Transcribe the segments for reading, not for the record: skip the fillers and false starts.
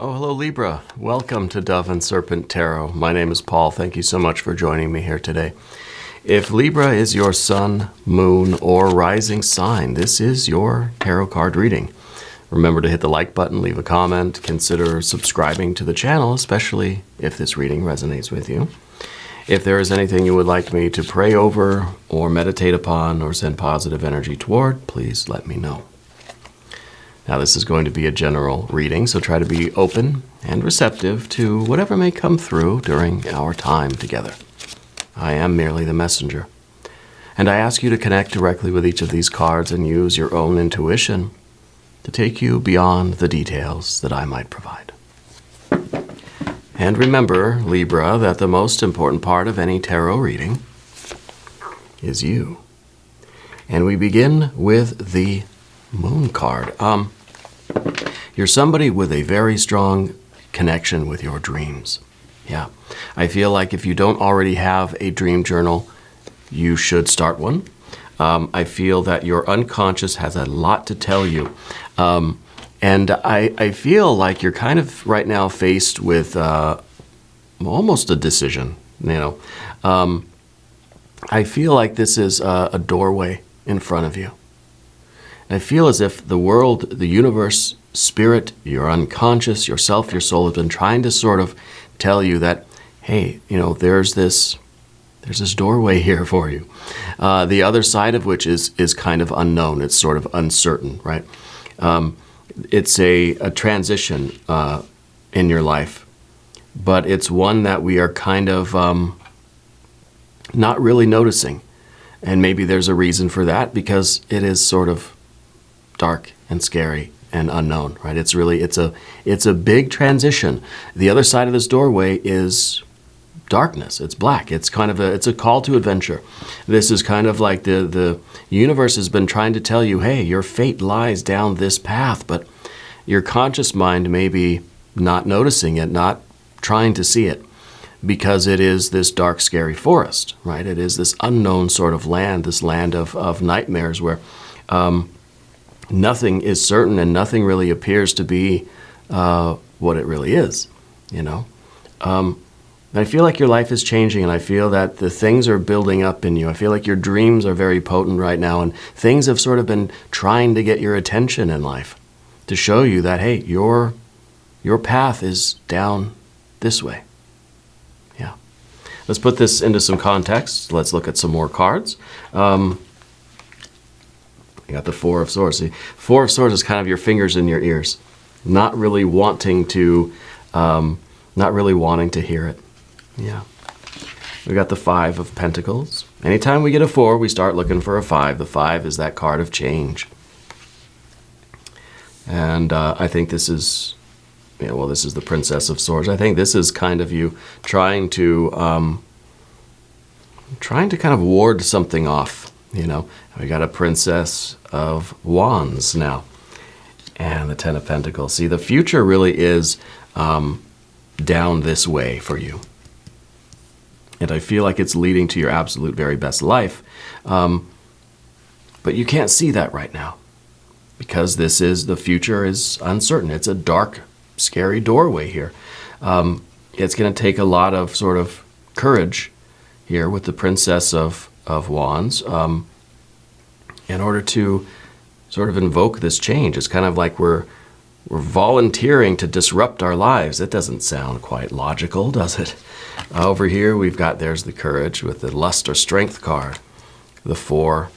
Oh, hello Libra. Welcome to Dove and Serpent Tarot. My name is Paul. Thank you so much for joining me here today. If Libra is your sun, moon, or rising sign, this is your tarot card reading. Remember to hit the like button, leave a comment, consider subscribing to the channel, especially if this reading resonates with you. If there is anything you would like me to pray over or meditate upon or send positive energy toward, please let me know. Now, this is going to be a general reading, so try to be open and receptive to whatever may come through during our time together. I am merely the messenger, and I ask you to connect directly with each of these cards and use your own intuition to take you beyond the details that I might provide. And remember, Libra, that the most important part of any tarot reading is you. And we begin with the Moon card. You're somebody with a very strong connection with your dreams. Yeah. I feel like if you don't already have a dream journal, you should start one. I feel that your unconscious has a lot to tell you. And I feel like you're kind of right now faced with almost a decision, you know. I feel like this is a doorway in front of you. I feel as if the world, the universe, spirit, your unconscious, yourself, your soul has been trying to sort of tell you that, hey, you know, there's this doorway here for you. The other side of which is kind of unknown. It's sort of uncertain, right? It's a transition in your life, but it's one that we are kind of not really noticing. And maybe there's a reason for that, because it is sort of dark and scary and unknown, right? It's a big transition. The other side of this doorway is darkness. It's black. It's kind of it's a call to adventure. This is kind of like the universe has been trying to tell you, hey, your fate lies down this path, but your conscious mind may be not noticing it, not trying to see it, because it is this dark, scary forest, right? It is this unknown sort of land, this land of nightmares where nothing is certain and nothing really appears to be what it really is, you know. I feel like your life is changing, and I feel that the things are building up in you. I feel like your dreams are very potent right now, and things have sort of been trying to get your attention in life to show you that, hey, your path is down this way. Yeah. Let's put this into some context. Let's look at some more cards. You got the Four of Swords. See, Four of Swords is kind of your fingers in your ears, not really wanting to hear it. Yeah. We got the Five of Pentacles. Anytime we get a 4, we start looking for a 5. The 5 is that card of change. And I think this is, yeah, well, this is the Princess of Swords. I think this is kind of you trying to kind of ward something off, you know. We got a Princess of Wands now, and the Ten of Pentacles. See, the future really is down this way for you. And I feel like it's leading to your absolute very best life. But you can't see that right now, because the future is uncertain. It's a dark, scary doorway here. It's going to take a lot of sort of courage here with the Princess of Wands in order to sort of invoke this change. It's kind of like we're volunteering to disrupt our lives. It doesn't sound quite logical, does it? Over here we've got, there's the Courage with the Lust or Strength card. The Four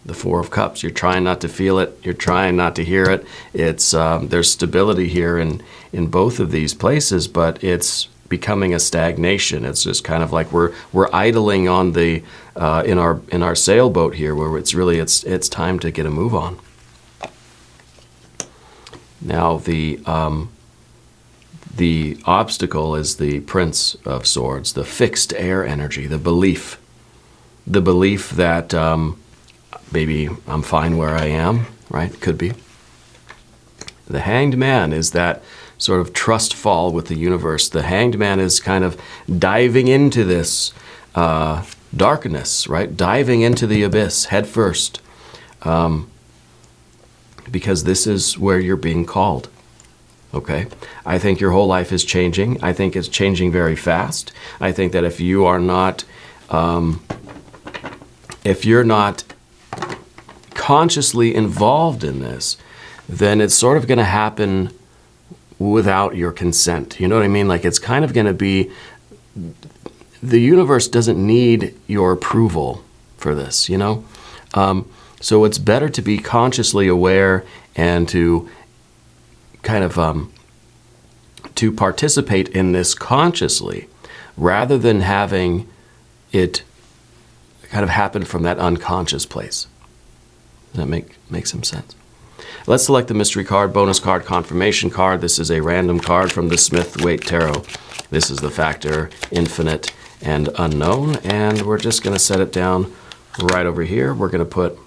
of Cups. You're trying not to feel it. You're trying not to hear it. It's there's stability here in both of these places, but it's becoming a stagnation. It's just kind of like we're idling on the in our sailboat here, where it's time to get a move on. Now the obstacle is the Prince of Swords, the fixed air energy, the belief that maybe I'm fine where I am, right? Could be. The Hanged Man is that sort of trust fall with the universe. The Hanged Man is kind of diving into this darkness, right? Diving into the abyss head first, because this is where you're being called. Okay? I think your whole life is changing. I think it's changing very fast. I think that if you are not, if you're not consciously involved in this, then it's sort of going to happen without your consent. You know what I mean? Like, it's kind of going to be, the universe doesn't need your approval for this, you know? So it's better to be consciously aware and to kind of to participate in this consciously, rather than having it kind of happen from that unconscious place. Does that make some sense? Let's select the mystery card, bonus card, confirmation card. This is a random card from the Smith-Waite Tarot. This is the factor infinite and unknown, and we're just going to set it down right over here. We're going to put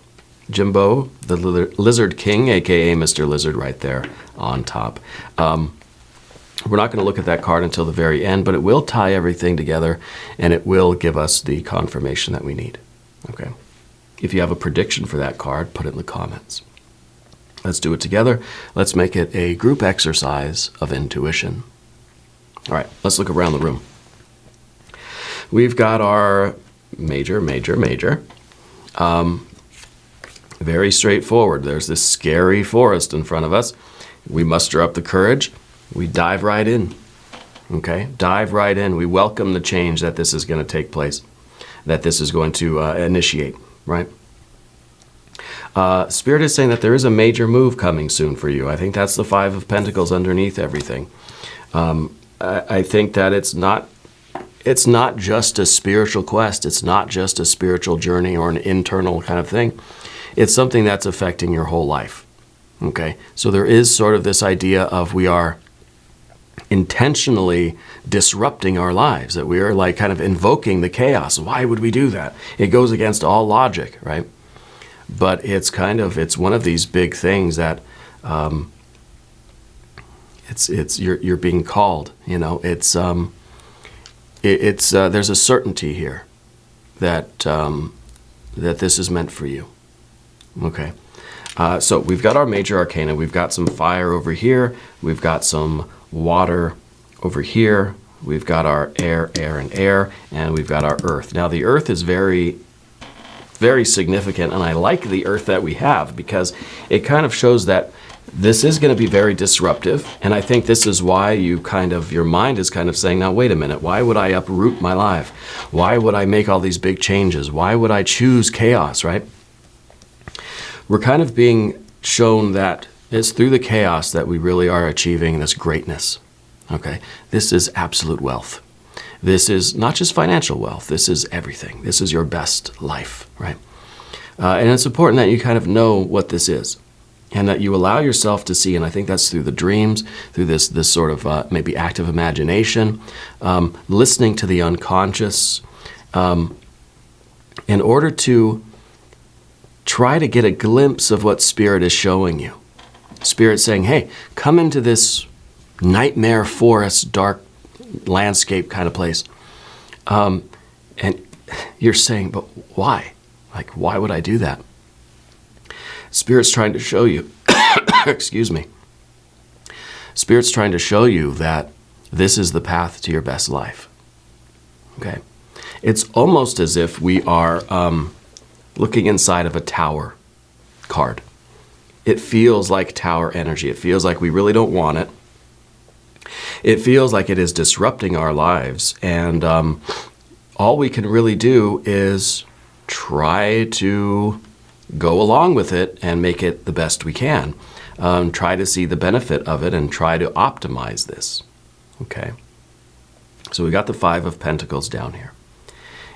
Jimbo, the Lizard King, aka Mr. Lizard, right there on top. We're not going to look at that card until the very end, but it will tie everything together, and it will give us the confirmation that we need. Okay. If you have a prediction for that card, put it in the comments. Let's do it together. Let's make it a group exercise of intuition. All right, let's look around the room. We've got our major. Very straightforward. There's this scary forest in front of us. We muster up the courage. We dive right in. Okay? Dive right in. We welcome the change that this is going to take place, that this is going to initiate, right? Spirit is saying that there is a major move coming soon for you. I think that's the Five of Pentacles underneath everything. I think that it's not just a spiritual quest. It's not just a spiritual journey or an internal kind of thing. It's something that's affecting your whole life. Okay? So there is sort of this idea of we are intentionally disrupting our lives, that we are like kind of invoking the chaos. Why would we do that? It goes against all logic, right? But it's one of these big things that you're being called, you know. There's a certainty here that that this is meant for you. Okay. So we've got our major arcana. We've got some fire over here. We've got some water over here. We've got our air, and we've got our earth. Now the earth is very, very significant, and I like the earth that we have because it kind of shows that this is going to be very disruptive, and I think this is why your mind is kind of saying, now wait a minute, why would I uproot my life? Why would I make all these big changes? Why would I choose chaos, right? We're kind of being shown that it's through the chaos that we really are achieving this greatness, okay? This is absolute wealth. This is not just financial wealth. This is everything. This is your best life, right? And it's important that you kind of know what this is and that you allow yourself to see, and I think that's through the dreams, through this sort of maybe active imagination, listening to the unconscious, in order to try to get a glimpse of what Spirit is showing you. Spirit saying, hey, come into this nightmare forest, dark landscape kind of place. And you're saying, but why? Like, why would I do that? Spirit's trying to show you, excuse me. Spirit's trying to show you that this is the path to your best life. Okay? It's almost as if we are looking inside of a tower card. It feels like tower energy. It feels like we really don't want it. It feels like it is disrupting our lives, and all we can really do is try to go along with it and make it the best we can. Try to see the benefit of it and try to optimize this. Okay? So we got the Five of Pentacles down here.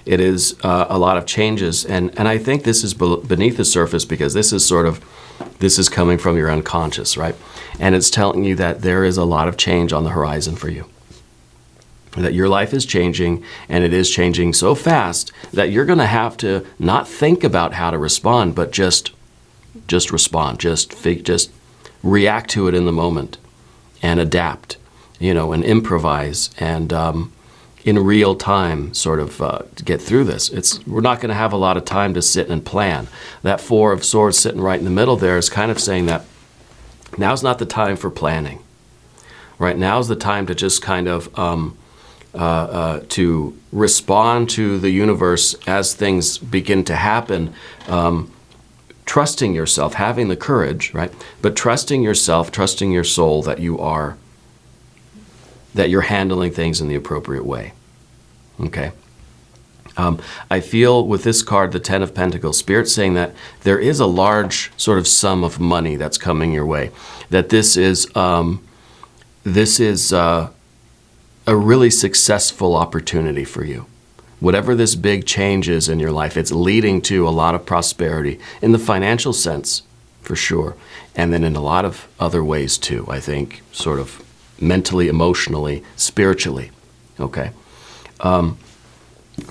It is a lot of changes, and I think this is beneath the surface because this is coming from your unconscious, right? And it's telling you that there is a lot of change on the horizon for you. That your life is changing, and it is changing so fast that you're going to have to not think about how to respond, but just respond, just react to it in the moment, and adapt, and improvise, and in real time sort of get through this. We're not going to have a lot of time to sit and plan. That Four of Swords sitting right in the middle there is kind of saying that now's not the time for planning. right? Now's the time to just kind of to respond to the universe as things begin to happen, trusting yourself, having the courage, right? But trusting yourself, trusting your soul that you're handling things in the appropriate way, okay? I feel with this card, the Ten of Pentacles, Spirit's saying that there is a large sort of sum of money that's coming your way, that this is a really successful opportunity for you. Whatever this big change is in your life, it's leading to a lot of prosperity in the financial sense, for sure. And then in a lot of other ways too, I think, sort of mentally, emotionally, spiritually, okay?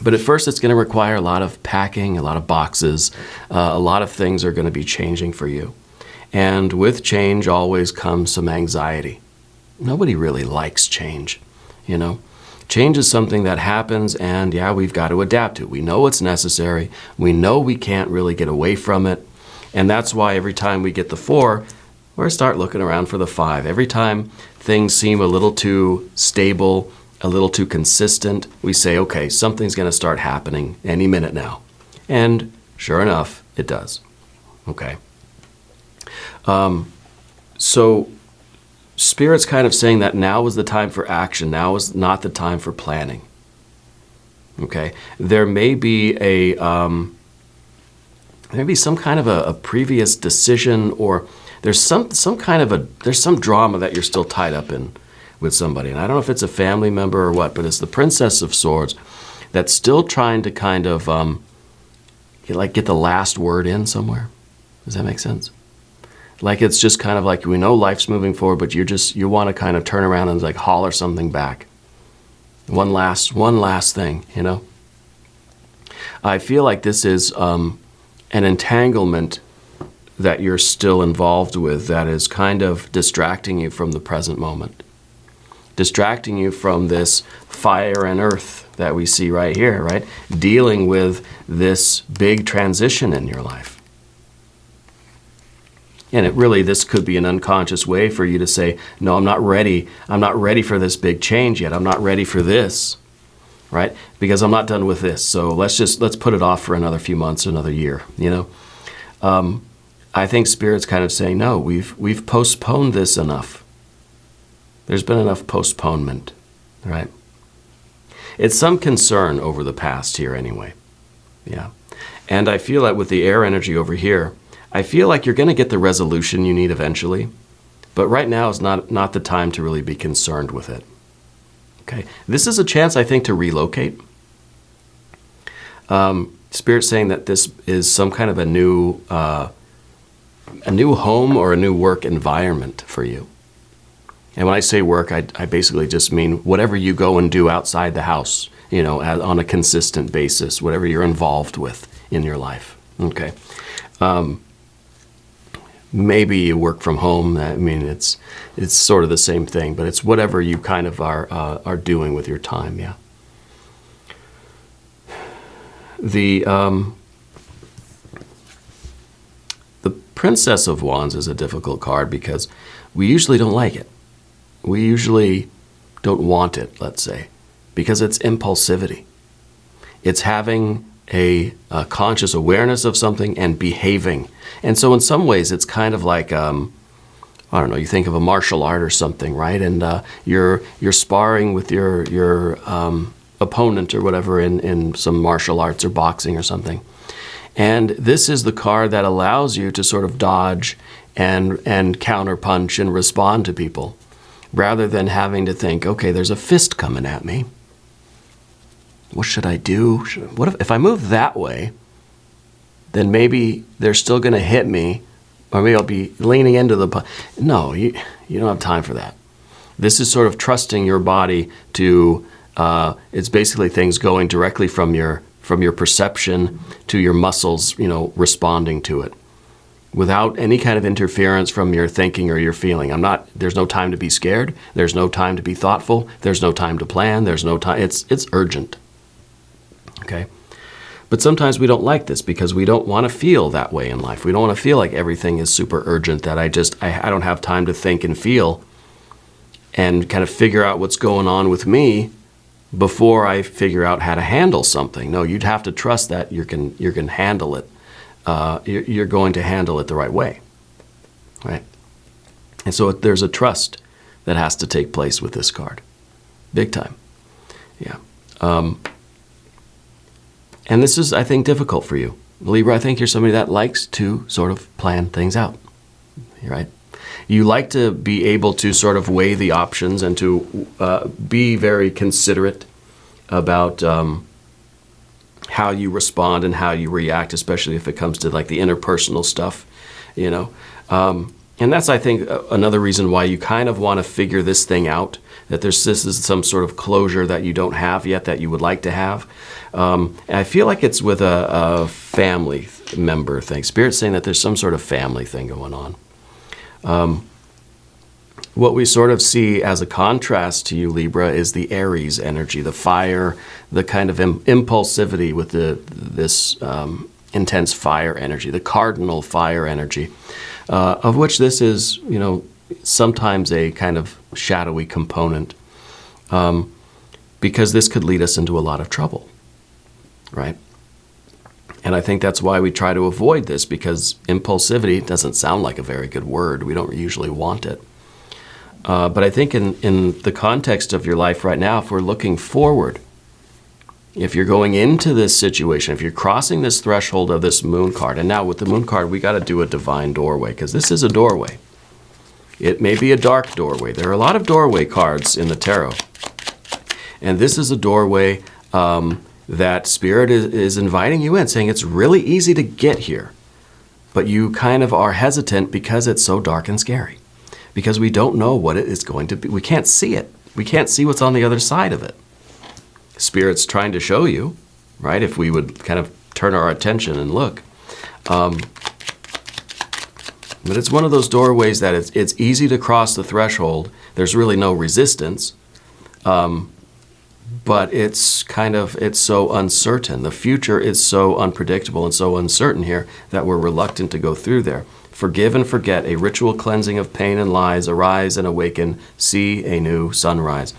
But at first it's going to require a lot of packing, a lot of boxes, a lot of things are going to be changing for you. And with change always comes some anxiety. Nobody really likes change. You know, change is something that happens, and yeah, we've got to adapt to it. We know it's necessary. We know we can't really get away from it. And that's why every time we get the 4, we start looking around for the 5. Every time things seem a little too stable, a little too consistent, we say, okay, something's going to start happening any minute now. And sure enough, it does. Okay. So Spirit's kind of saying that now is the time for action. Now is not the time for planning. Okay, there may be some kind of a previous decision, or there's some drama that you're still tied up in with somebody. And I don't know if it's a family member or what, but it's the Princess of Swords that's still trying to kind of get the last word in somewhere. Does that make sense? Like it's just kind of like, we know life's moving forward, but you want to kind of turn around and like holler something back. One last thing, you know? I feel like this is an entanglement that you're still involved with that is kind of distracting you from the present moment. Distracting you from this fire and earth that we see right here, right? Dealing with this big transition in your life. And this could be an unconscious way for you to say, no, I'm not ready. I'm not ready for this big change yet. I'm not ready for this, right? Because I'm not done with this. So let's put it off for another few months, another year, you know? I think Spirit's kind of saying, no, we've postponed this enough. There's been enough postponement, right? It's some concern over the past here anyway, yeah. And I feel that with the air energy over here, I feel like you're going to get the resolution you need eventually, but right now is not the time to really be concerned with it. Okay, this is a chance, I think, to relocate. Spirit's saying that this is some kind of a new home or a new work environment for you. And when I say work, I basically just mean whatever you go and do outside the house, you know, on a consistent basis, whatever you're involved with in your life. Okay. Maybe you work from home. I mean, it's sort of the same thing, but it's whatever you kind of are doing with your time. Yeah. The Princess of Wands is a difficult card because we usually don't like it. We usually don't want it, let's say, because it's impulsivity. It's having a conscious awareness of something and behaving. And so in some ways, it's kind of like, I don't know, you think of a martial art or something, right? And you're sparring with your opponent or whatever in some martial arts or boxing or something. And this is the card that allows you to sort of dodge and counterpunch and respond to people, rather than having to think, okay, there's a fist coming at me. What should I do? What if I move that way, then maybe they're still going to hit me, or maybe I'll be leaning into the... No, you don't have time for that. This is sort of trusting your body to... it's basically things going directly from your perception to your muscles, you know, responding to it, without any kind of interference from your thinking or your feeling. There's no time to be scared. There's no time to be thoughtful. There's no time to plan. There's no time. It's urgent. Okay? But sometimes we don't like this because we don't want to feel that way in life. We don't want to feel like everything is super urgent, that I don't have time to think and feel. and kind of figure out what's going on with me before I figure out how to handle something. No, you'd have to trust that you can handle it. You're going to handle it the right way, right? And so there's a trust that has to take place with this card, big time. Yeah. And this is, I think, difficult for you. Libra, I think you're somebody that likes to sort of plan things out, right? You like to be able to sort of weigh the options and to be very considerate about how you respond and how you react, especially if it comes to like the interpersonal stuff, you know. And that's, I think, another reason why you kind of want to figure this thing out, that this is some sort of closure that you don't have yet that you would like to have. And I feel like it's with a family member thing. Spirit's saying that there's some sort of family thing going on. What we sort of see as a contrast to you, Libra, is the Aries energy, the fire, the kind of impulsivity with this intense fire energy, the cardinal fire energy, of which this is, you know, sometimes a kind of shadowy component, because this could lead us into a lot of trouble, right? And I think that's why we try to avoid this, because impulsivity doesn't sound like a very good word. We don't usually want it. But I think in the context of your life right now, if we're looking forward, if you're going into this situation, if you're crossing this threshold of this moon card, and now with the moon card, we got to do a divine doorway, because this is a doorway. It may be a dark doorway. There are a lot of doorway cards in the tarot. And this is a doorway that Spirit is inviting you in, saying it's really easy to get here, but you kind of are hesitant because it's so dark and scary, because we don't know what it is going to be. We can't see it. We can't see what's on the other side of it. Spirit's trying to show you, right, if we would kind of turn our attention and look. But it's one of those doorways that it's easy to cross the threshold. There's really no resistance. But it's so uncertain. The future is so unpredictable and so uncertain here that we're reluctant to go through there. Forgive and forget, a ritual cleansing of pain and lies, arise and awaken, see a new sunrise.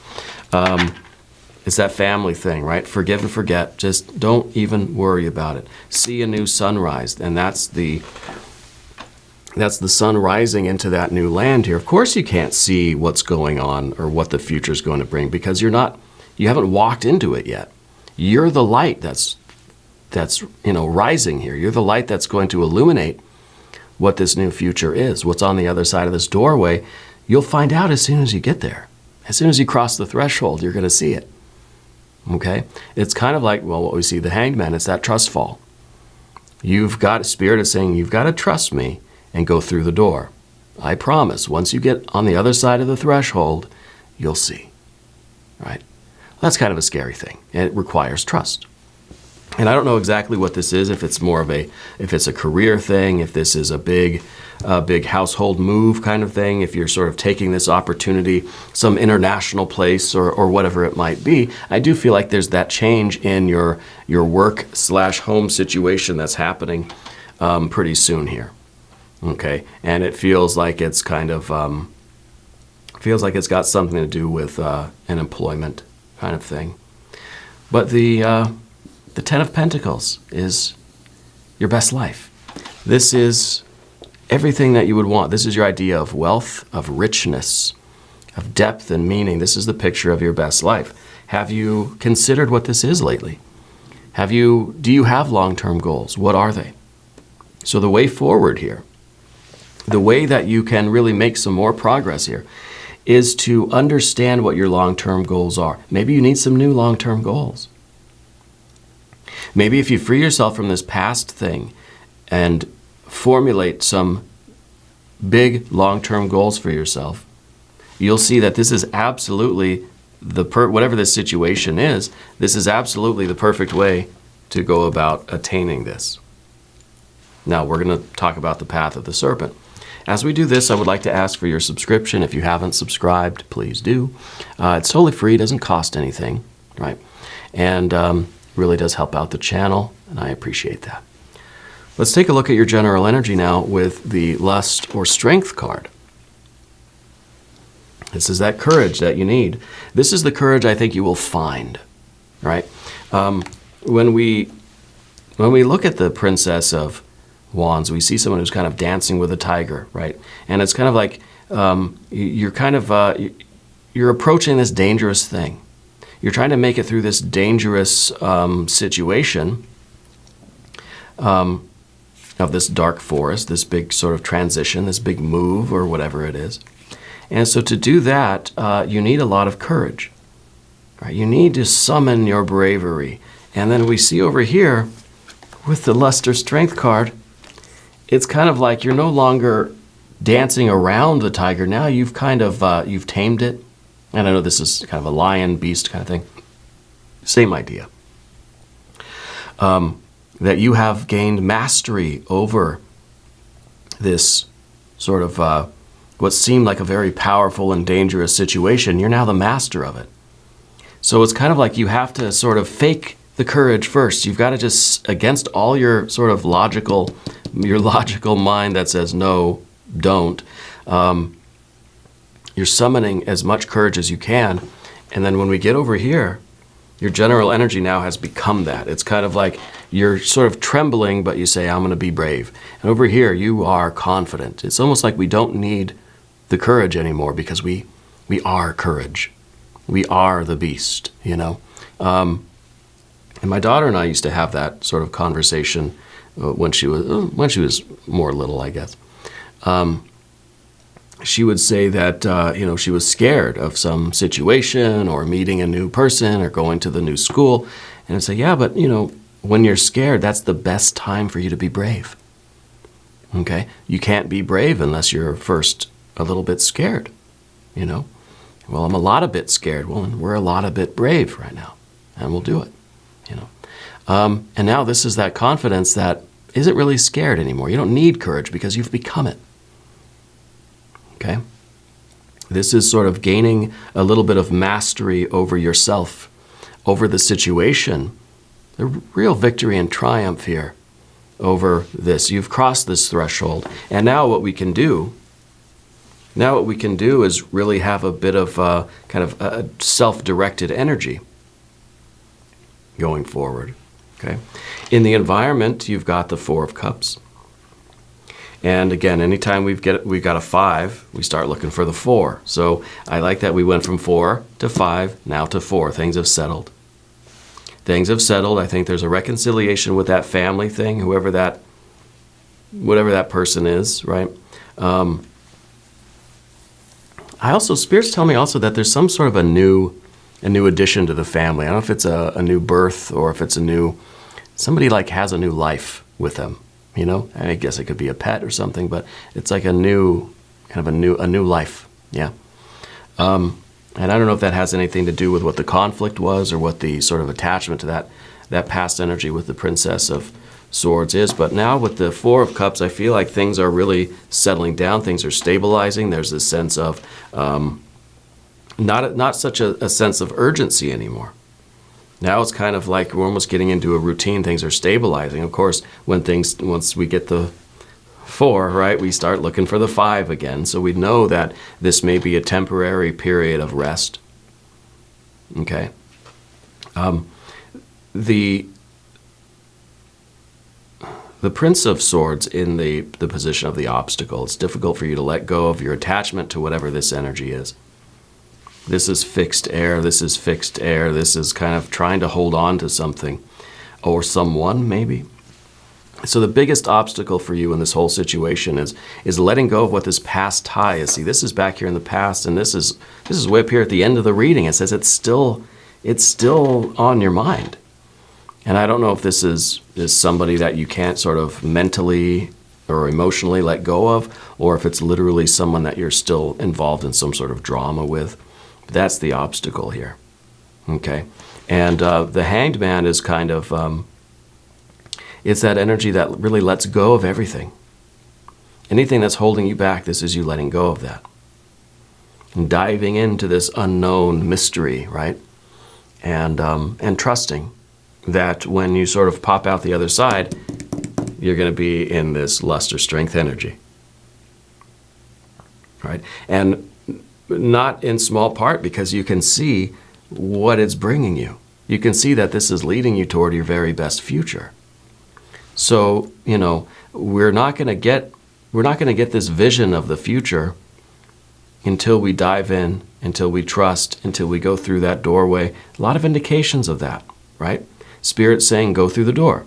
It's that family thing, right? Forgive and forget, just don't even worry about it. See a new sunrise, and that's the sun rising into that new land here. Of course you can't see what's going on or what the future is going to bring, because you haven't walked into it yet. You're the light that's rising here. You're the light that's going to illuminate what this new future is, what's on the other side of this doorway. You'll find out as soon as you get there. As soon as you cross the threshold, you're going to see it. Okay? It's kind of like, well, what we see, the Hanged Man, it's that trust fall. Spirit is saying, you've got to trust me and go through the door. I promise, once you get on the other side of the threshold, you'll see. Right? That's kind of a scary thing. And it requires trust. And I don't know exactly what this is, if it's if it's a career thing, if this is a big household move kind of thing, if you're sort of taking this opportunity, some international place or whatever it might be. I do feel like there's that change in your work/home situation that's happening pretty soon here. Okay, and it feels like it's kind of it's got something to do with an employment kind of thing. But the Ten of Pentacles is your best life. This is everything that you would want. This is your idea of wealth, of richness, of depth and meaning. This is the picture of your best life. Have you considered what this is lately? Do you have long-term goals? What are they? So the way forward here, the way that you can really make some more progress here, is to understand what your long-term goals are. Maybe you need some new long-term goals. Maybe if you free yourself from this past thing and formulate some big long-term goals for yourself, you'll see that this is absolutely whatever this situation is, this is absolutely the perfect way to go about attaining this. Now, we're going to talk about the path of the serpent. As we do this, I would like to ask for your subscription. If you haven't subscribed, please do. It's totally free, doesn't cost anything, right? And really does help out the channel, and I appreciate that. Let's take a look at your general energy now with the Lust or Strength card. This is that courage that you need. This is the courage I think you will find, right? When we look at the Princess of Wands, we see someone who's kind of dancing with a tiger, right? And it's kind of like you're approaching this dangerous thing. You're trying to make it through this dangerous situation of this dark forest, this big sort of transition, this big move or whatever it is. And so to do that, you need a lot of courage. Right? You need to summon your bravery. And then we see over here with the Luster Strength card, it's kind of like you're no longer dancing around the tiger. Now you've kind of, you've tamed it. And I know this is kind of a lion, beast kind of thing. Same idea. That you have gained mastery over this sort of what seemed like a very powerful and dangerous situation. You're now the master of it. So it's kind of like you have to sort of fake the courage first. You've got to just, against all your sort of logical mind that says no, don't, you're summoning as much courage as you can. And then when we get over here, your general energy now has become that. It's kind of like you're sort of trembling, but you say, I'm going to be brave. And over here, you are confident. It's almost like we don't need the courage anymore because we are courage. We are the beast, you know. And my daughter and I used to have that sort of conversation when she was more little, I guess. She would say that, she was scared of some situation or meeting a new person or going to the new school. And I'd say, yeah, but, when you're scared, that's the best time for you to be brave. Okay? You can't be brave unless you're first a little bit scared, Well, I'm a lot of bit scared. Well, we're a lot of bit brave right now, and we'll do it, And now this is that confidence that isn't really scared anymore. You don't need courage because you've become it. Okay? This is sort of gaining a little bit of mastery over yourself, over the situation. The real victory and triumph here over this. You've crossed this threshold. And now what we can do is really have a bit of kind of a self-directed energy going forward. Okay? In the environment, you've got the Four of Cups. And again, anytime we've got a 5, we start looking for the 4. So I like that we went from 4 to 5, now to 4. Things have settled. Things have settled. I think there's a reconciliation with that family thing, whatever that person is, right? Spirits tell me also that there's some sort of a new addition to the family. I don't know if it's a new birth or if it's somebody like has a new life with them. I guess it could be a pet or something, but it's like a new life. Yeah. And I don't know if that has anything to do with what the conflict was or what the sort of attachment to that past energy with the Princess of Swords is. But now with the Four of Cups, I feel like things are really settling down. Things are stabilizing. There's this sense of not such a sense of urgency anymore. Now it's kind of like we're almost getting into a routine. Things are stabilizing. Of course, once we get the 4, right, we start looking for the 5 again. So we know that this may be a temporary period of rest. Okay. The Prince of Swords in the position of the obstacle. It's difficult for you to let go of your attachment to whatever this energy is. This is fixed air. This is fixed air. This is kind of trying to hold on to something or someone, maybe. So the biggest obstacle for you in this whole situation is letting go of what this past tie is. See, this is back here in the past, and this is way up here at the end of the reading. It says it's still on your mind. And I don't know if this is somebody that you can't sort of mentally or emotionally let go of, or if it's literally someone that you're still involved in some sort of drama with. That's the obstacle here. Okay? And the Hanged Man is kind of, it's that energy that really lets go of everything. Anything that's holding you back, this is you letting go of that. And diving into this unknown mystery, right? And trusting that when you sort of pop out the other side, you're going to be in this luster strength energy. Right? And not in small part because you can see what it's bringing you. You can see that this is leading you toward your very best future. So, we're not going to get this vision of the future until we dive in, until we trust, until we go through that doorway. A lot of indications of that, right? Spirit saying, go through the door.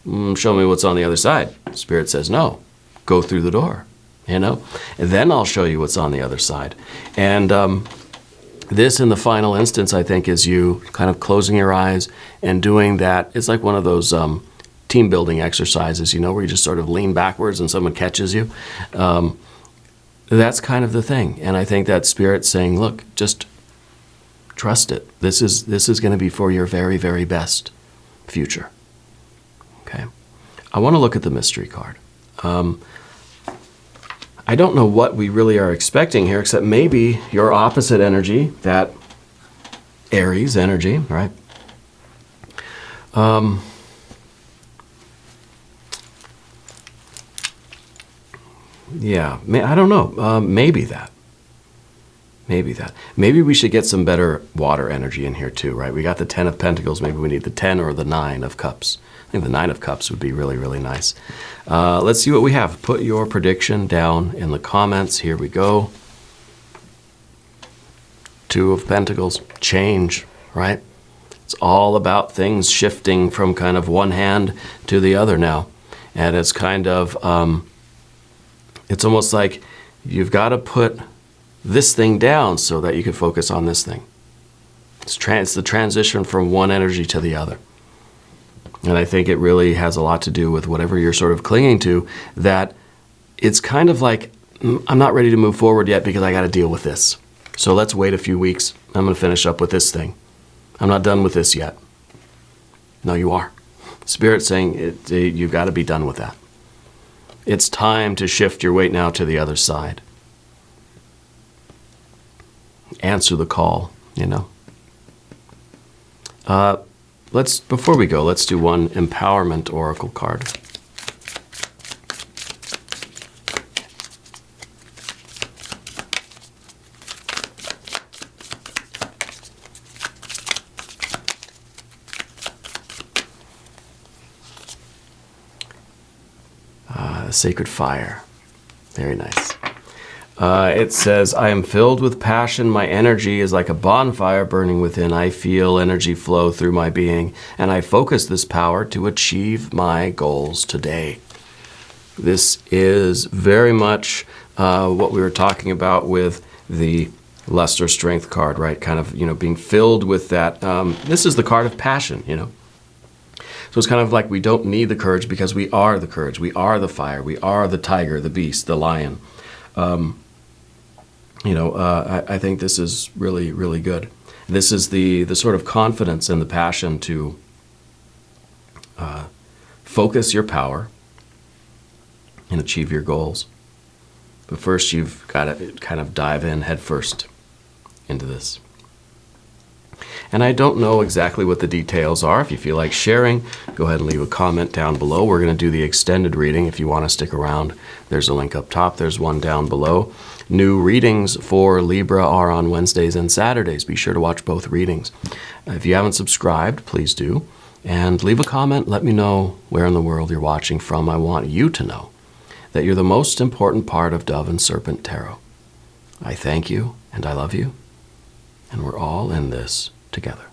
Show me what's on the other side. Spirit says, no, go through the door, And then I'll show you what's on the other side. And this, in the final instance, I think, is you kind of closing your eyes and doing that. It's like one of those team building exercises, where you just sort of lean backwards and someone catches you. That's kind of the thing. And I think that Spirit's saying, look, just trust it. This is going to be for your very, very best future. Okay. I want to look at the mystery card. I don't know what we really are expecting here, except maybe your opposite energy, that Aries energy, right? Yeah, I don't know. Maybe that. Maybe we should get some better water energy in here too, right? We got the 10 of Pentacles. Maybe we need the 10 or the 9 of Cups. I think the 9 of Cups would be really, really nice. Let's see what we have. Put your prediction down in the comments. Here we go. 2 of Pentacles. Change, right? It's all about things shifting from kind of one hand to the other now. And it's kind of, it's almost like you've got to put this thing down so that you can focus on this thing. It's the transition from one energy to the other. And I think it really has a lot to do with whatever you're sort of clinging to, that it's kind of like, I'm not ready to move forward yet because I got to deal with this. So let's wait a few weeks. I'm going to finish up with this thing. I'm not done with this yet. No, you are. Spirit's saying you've got to be done with that. It's time to shift your weight now to the other side. Answer the call, Before we go, let's do one empowerment oracle card. Sacred fire. Very nice. It says, I am filled with passion. My energy is like a bonfire burning within. I feel energy flow through my being, and I focus this power to achieve my goals today. This is very much what we were talking about with the luster strength card, right? Kind of, being filled with that. This is the card of passion, So it's kind of like we don't need the courage because we are the courage. We are the fire. We are the tiger, the beast, the lion. I think this is really, really good. This is the sort of confidence and the passion to focus your power and achieve your goals. But first, you've got to kind of dive in head first into this. And I don't know exactly what the details are. If you feel like sharing, go ahead and leave a comment down below. We're going to do the extended reading. If you want to stick around, there's a link up top. There's one down below. New readings for Libra are on Wednesdays and Saturdays. Be sure to watch both readings. If you haven't subscribed, please do. And leave a comment. Let me know where in the world you're watching from. I want you to know that you're the most important part of Dove and Serpent Tarot. I thank you and I love you. And we're all in this together.